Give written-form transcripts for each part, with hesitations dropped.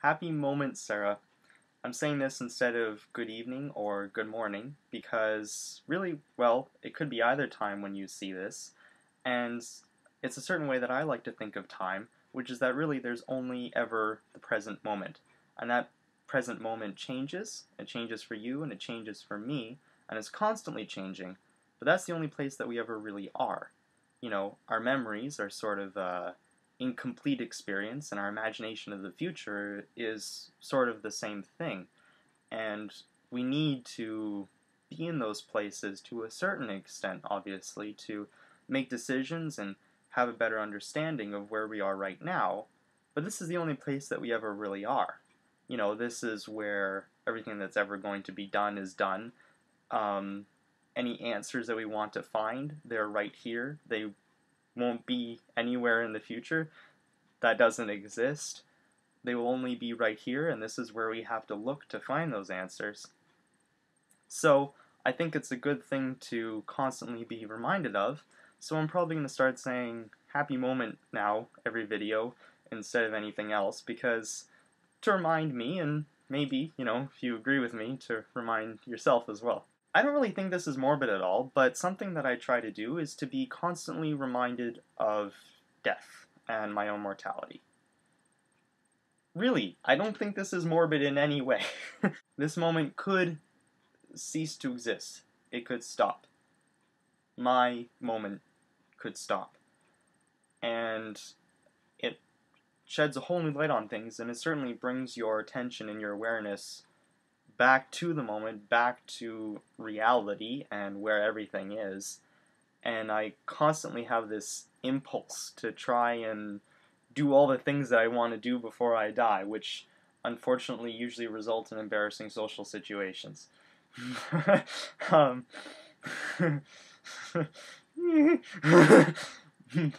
Happy moment, Sarah. I'm saying this instead of good evening or good morning because really, well, it could be either time when you see this, and it's a certain way that I like to think of time, which is that really there's only ever the present moment. And that present moment changes. It changes for you and it changes for me, and it's constantly changing, but that's the only place that we ever really are. Our memories are sort of incomplete experience, and our imagination of the future is sort of the same thing. And we need to be in those places to a certain extent, obviously, to make decisions and have a better understanding of where we are right now. But this is the only place that we ever really are. This is where everything that's ever going to be done is done. Any answers that we want to find, they're right here. They won't be anywhere in the future. That doesn't exist. They will only be right here, and this is where we have to look to find those answers. So I think it's a good thing to constantly be reminded of, so I'm probably going to start saying happy moment now every video instead of anything else, because to remind me, and maybe, if you agree with me, to remind yourself as well. I don't really think this is morbid at all, but something that I try to do is to be constantly reminded of death and my own mortality. Really, I don't think this is morbid in any way. This moment could cease to exist. It could stop. My moment could stop. And it sheds a whole new light on things, and it certainly brings your attention and your awareness back to the moment, back to reality and where everything is. And I constantly have this impulse to try and do all the things that I want to do before I die, which unfortunately usually result in embarrassing social situations. um,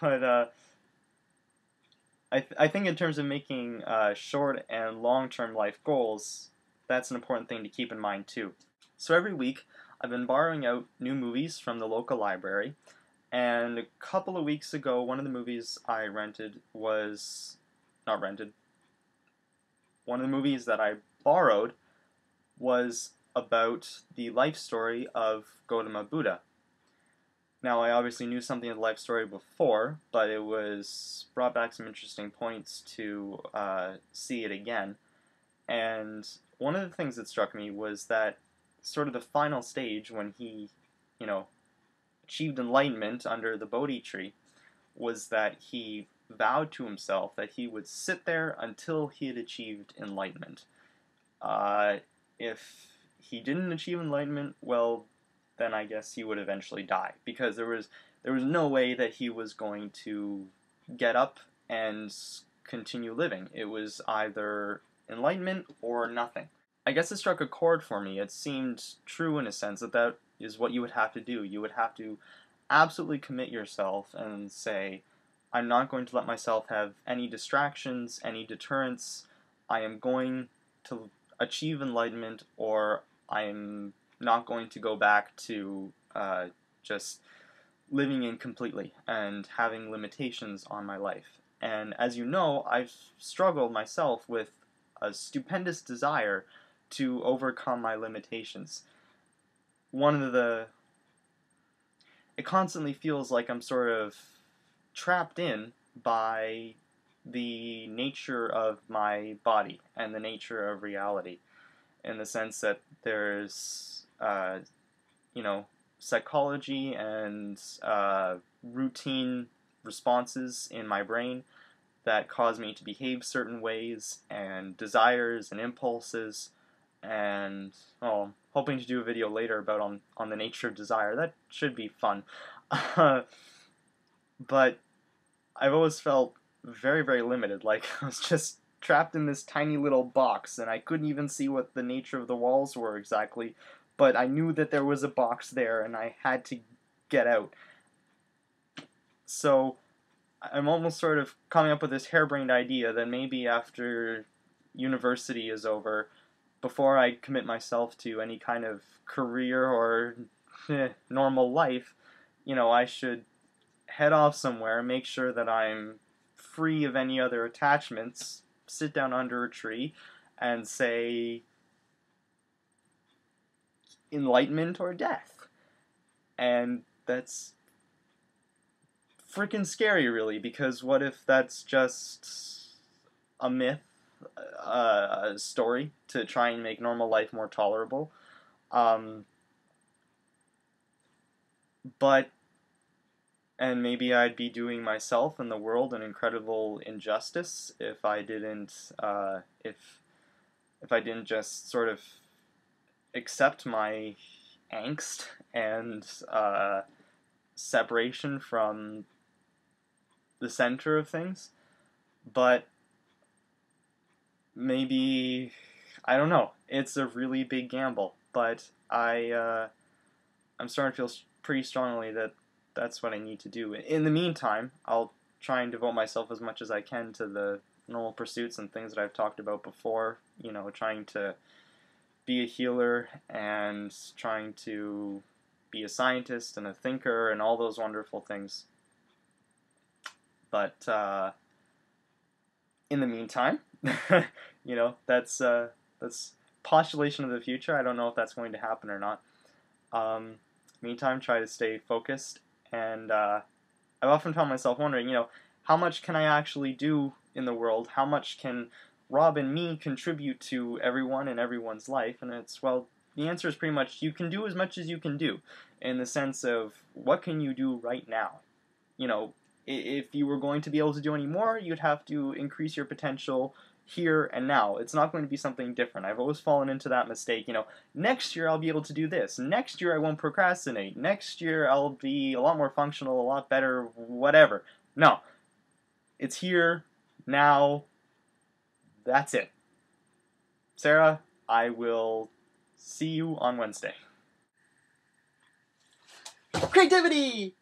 but I think in terms of making short and long-term life goals, that's an important thing to keep in mind too. So every week, I've been borrowing out new movies from the local library, and a couple of weeks ago, one of the movies I rented was, not rented, one of the movies that I borrowed was about the life story of Gautama Buddha. Now, I obviously knew something of the life story before, but it was brought back some interesting points to see it again. And one of the things that struck me was that sort of the final stage when he, achieved enlightenment under the Bodhi tree was that he vowed to himself that he would sit there until he had achieved enlightenment. If he didn't achieve enlightenment, well, then I guess he would eventually die, because there was no way that he was going to get up and continue living. It was either enlightenment or nothing. I guess it struck a chord for me. It seemed true in a sense that is what you would have to do. You would have to absolutely commit yourself and say, I'm not going to let myself have any distractions, any deterrents. I am going to achieve enlightenment, or I am not going to go back to just living incompletely and having limitations on my life. And as you know, I've struggled myself with a stupendous desire to overcome my limitations. It constantly feels like I'm sort of trapped in by the nature of my body and the nature of reality, in the sense that there's, psychology and routine responses in my brain that cause me to behave certain ways, and desires and impulses, and hoping to do a video later about on the nature of desire. That should be fun. But I've always felt very, very limited, like I was just trapped in this tiny little box, and I couldn't even see what the nature of the walls were exactly, but I knew that there was a box there, and I had to get out. So I'm almost sort of coming up with this harebrained idea that maybe after university is over, before I commit myself to any kind of career or normal life, I should head off somewhere, make sure that I'm free of any other attachments, sit down under a tree and say enlightenment or death. And that's freaking scary, really, because what if that's just a myth, a story to try and make normal life more tolerable? But and maybe I'd be doing myself and the world an incredible injustice if I didn't, if I didn't just sort of accept my angst and separation from the center of things. But maybe, I don't know. It's a really big gamble, but I'm starting to feel pretty strongly that that's what I need to do. In the meantime, I'll try and devote myself as much as I can to the normal pursuits and things that I've talked about before. You know, trying to be a healer and trying to be a scientist and a thinker and all those wonderful things. But in the meantime, you know, that's postulation of the future. I don't know if that's going to happen or not. Meantime, try to stay focused, and I've often found myself wondering, you know, how much can I actually do in the world? How much can Rob and me contribute to everyone and everyone's life? And it's, well, the answer is pretty much you can do as much as you can do, in the sense of what can you do right now? You know, if you were going to be able to do any more, you'd have to increase your potential here and now. It's not going to be something different. I've always fallen into that mistake. You know, next year I'll be able to do this. Next year I won't procrastinate. Next year I'll be a lot more functional, a lot better, whatever. No. It's here, now, that's it. Sarah, I will see you on Wednesday. Creativity!